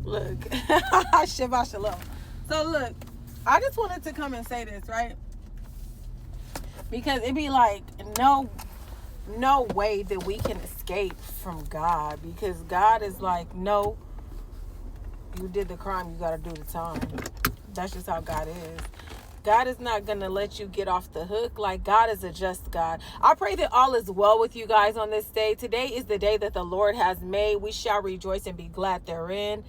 Look, Shabbat Shalom. So look, I just wanted to come and say this, right? Because it'd be like no way that we can escape from God, because God is like, no, you did the crime, you got to do the time. That's just how God is. God is not going to let you get off the hook. Like, God is a just God. I pray that all is well with you guys on this day. Today is the day that the Lord has made. We shall rejoice and be glad therein.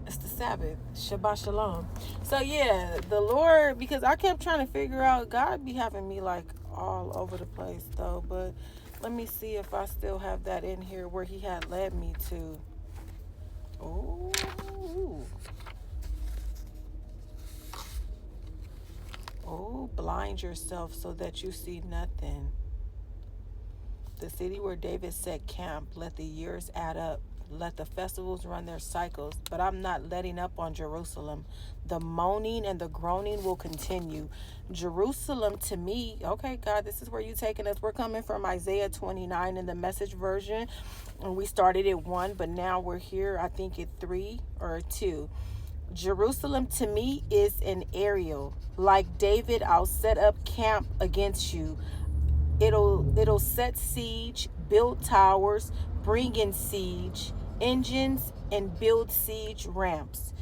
It's the Sabbath. Shabbat Shalom. So yeah, the Lord, because I kept trying to figure out, God be having me like all over the place though. But let me see if I still have that in here where he had led me to. Oh, blind yourself so that you see nothing. The city where David set camp, let the years add up. Let the festivals run their cycles. But I'm not letting up on Jerusalem. The moaning and the groaning will continue. Jerusalem to me, okay, God, this is where you're taking us. We're coming from Isaiah 29 in the Message version. And we started at 1, but now we're here, I think, at 3 or 2. Jerusalem to me is an aerial. Like David, I'll set up camp against you. It'll set siege, build towers, bring in siege engines, and build siege ramps.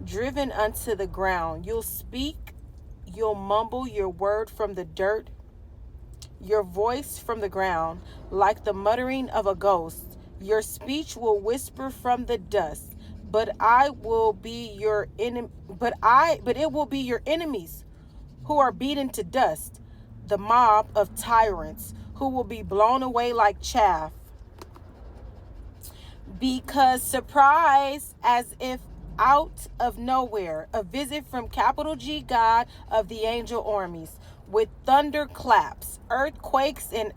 Driven unto the ground, you'll speak, you'll mumble your word from the dirt, your voice from the ground, like the muttering of a ghost. Your speech will whisper from the dust. But it will be your enemies who are beaten to dust, the mob of tyrants who will be blown away like chaff. Because surprise, as if out of nowhere, a visit from capital G, God of the angel armies, with thunder claps, earthquakes, and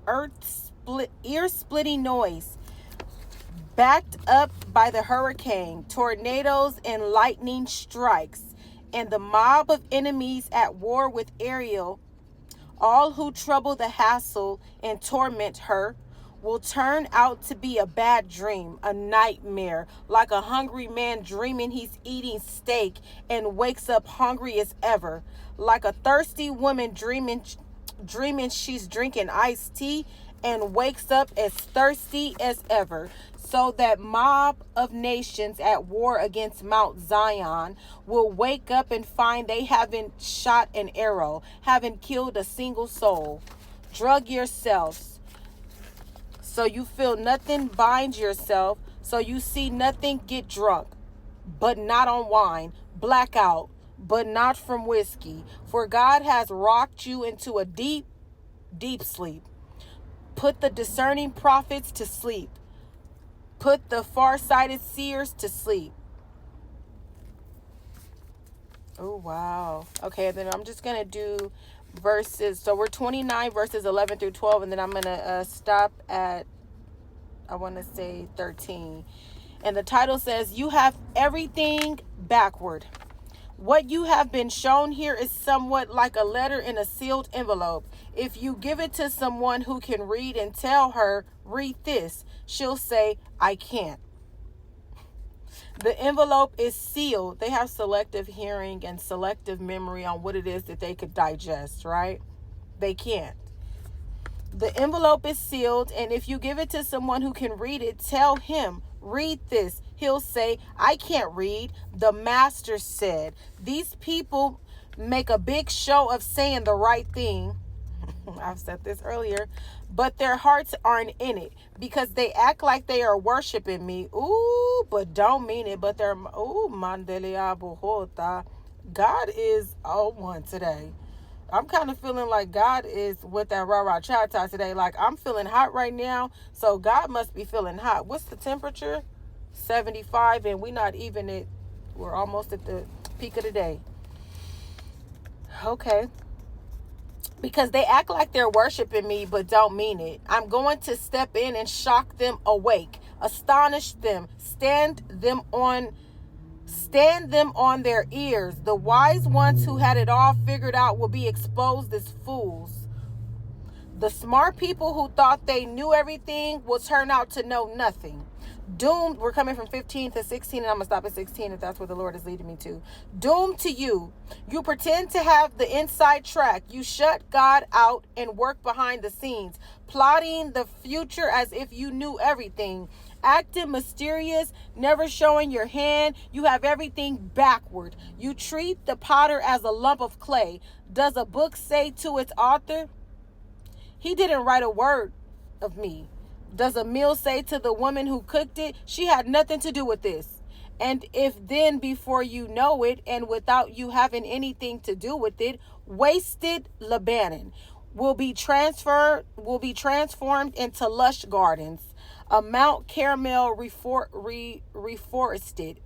ear-splitting noise, backed up by the hurricane, tornadoes, and lightning strikes, and the mob of enemies at war with Ariel, all who trouble the hassle and torment her, will turn out to be a bad dream, a nightmare, like a hungry man dreaming he's eating steak and wakes up hungry as ever, like a thirsty woman dreaming she's drinking iced tea and wakes up as thirsty as ever. So that mob of nations at war against Mount Zion will wake up and find they haven't shot an arrow, haven't killed a single soul. Drug yourselves so you feel nothing, bind yourself so you see nothing, get drunk, but not on wine, blackout, but not from whiskey. For God has rocked you into a deep, deep sleep. Put the discerning prophets to sleep. Put the far-sighted seers to sleep. Oh, wow. Okay, then I'm just going to do verses. So we're 29 verses 11 through 12. And then I'm going to stop at, I want to say 13. And the title says, you have everything backward. What you have been shown here is somewhat like a letter in a sealed envelope. If you give it to someone who can read and tell her, read this, she'll say, I can't. The envelope is sealed. They have selective hearing and selective memory on what it is that they could digest, right? They can't. The envelope is sealed, and if you give it to someone who can read it, tell him, read this. He'll say, I can't read. The master said. These people make a big show of saying the right thing. I've said this earlier, but their hearts aren't in it because they act like they are worshiping me. Ooh, but don't mean it. But they're, Mandelia Bohota. God is on one today. I'm kind of feeling like God is with that rah-rah cha-cha today. Like, I'm feeling hot right now, so God must be feeling hot. What's the temperature? 75, and we're almost at the peak of the day. Okay. Because they act like they're worshiping me, but don't mean it. I'm going to step in and shock them awake, astonish them, stand them on their ears. The wise ones who had it all figured out will be exposed as fools. The smart people who thought they knew everything will turn out to know nothing. Doomed, we're coming from 15 to 16, and I'm going to stop at 16 if that's where the Lord is leading me to. Doomed to you. You pretend to have the inside track. You shut God out and work behind the scenes, plotting the future as if you knew everything. Acting mysterious, never showing your hand. You have everything backward. You treat the potter as a lump of clay. Does a book say to its author, he didn't write a word of me? Does a meal say to the woman who cooked it, she had nothing to do with this? And if then before you know it, and without you having anything to do with it, wasted Lebanon will be transformed into lush gardens, a Mount Carmel reforested.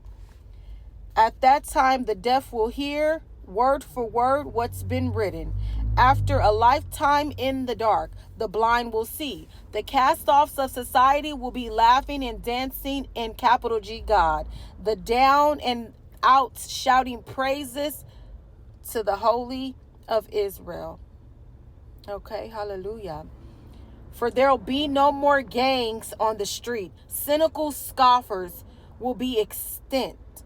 At that time, the deaf will hear word for word what's been written. After a lifetime in the dark, the blind will see. The cast-offs of society will be laughing and dancing in capital G God. The down and out shouting praises to the Holy of Israel. Okay, hallelujah. For there'll be no more gangs on the street. Cynical scoffers will be extinct.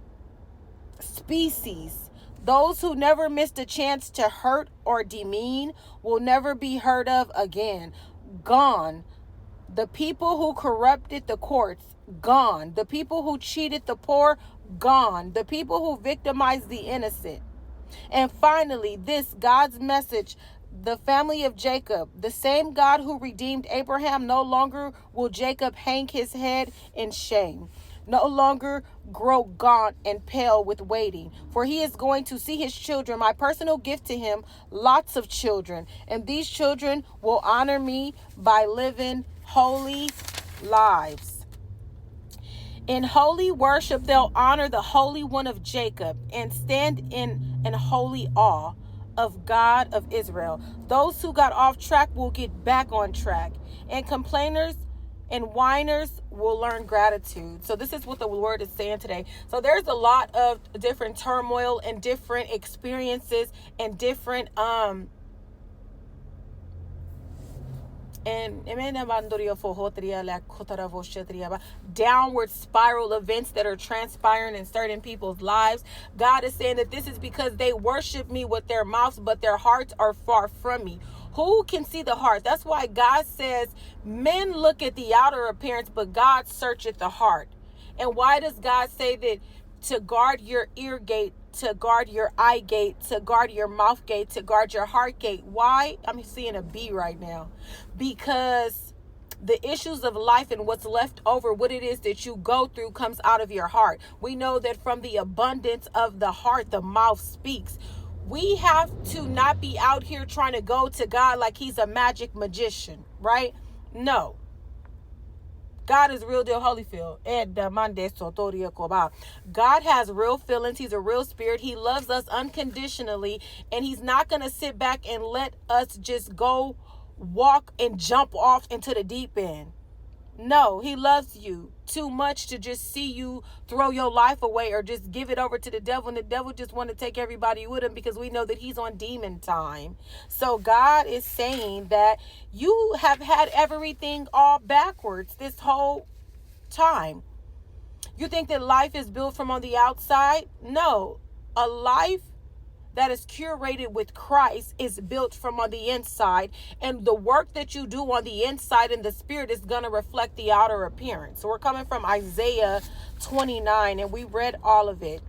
Species, those who never missed a chance to hurt or demean, will never be heard of again. Gone. The people who corrupted the courts, gone. The people who cheated the poor, gone. The people who victimized the innocent. And finally, this God's message, the family of Jacob, the same God who redeemed Abraham, no longer will Jacob hang his head in shame. No longer grow gaunt and pale with waiting, for he is going to see his children, my personal gift to him, lots of children. And these children will honor me by living holy lives. In holy worship, they'll honor the Holy One of Jacob and stand in holy awe of God of Israel. Those who got off track will get back on track, and complainers and whiners will learn gratitude. So this is what the word is saying today. So there's a lot of different turmoil and different experiences and different downward spiral events that are transpiring in certain people's lives. God is saying that this is because they worship me with their mouths, but their hearts are far from me. Who can see the heart? That's why God says men look at the outer appearance, but God searcheth the heart. And why does God say that? To guard your ear gate, to guard your eye gate, to guard your mouth gate, to guard your heart gate. Why? I'm seeing a B right now. Because the issues of life and what's left over, what it is that you go through, comes out of your heart. We know that from the abundance of the heart, the mouth speaks. We have to not be out here trying to go to God like he's a magic magician, right? No. God is real deal Holyfield. God has real feelings. He's a real spirit. He loves us unconditionally. And he's not going to sit back and let us just go walk and jump off into the deep end. No, he loves you too much to just see you throw your life away or just give it over to the devil. And the devil just want to take everybody with him because we know that he's on demon time. So God is saying that you have had everything all backwards this whole time. You think that life is built from on the outside? No, a life that is curated with Christ is built from on the inside, and the work that you do on the inside in the spirit is going to reflect the outer appearance. So we're coming from Isaiah 29, and we read all of it,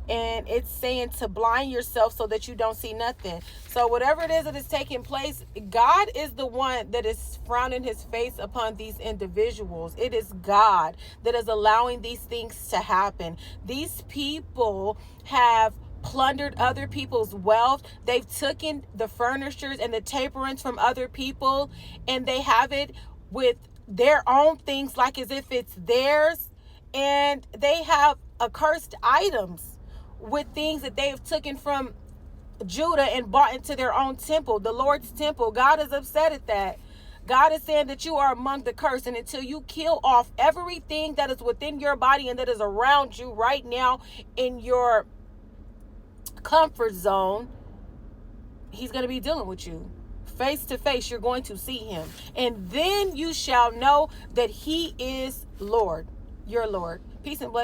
and it's saying to blind yourself so that you don't see nothing. So whatever it is that is taking place, God is the one that is frowning his face upon these individuals. It is God that is allowing these things to happen. These people have plundered other people's wealth. They've taken the furnitures and the taperings from other people, and they have it with their own things like as if it's theirs. And they have accursed items with things that they've taken from Judah and brought into their own temple, the Lord's temple. God is upset at that. God is saying that you are among the cursed, and until you kill off everything that is within your body and that is around you right now in your comfort zone, he's going to be dealing with you face to face. You're going to see him, and then you shall know that he is Lord. your Lord. Peace and blessings.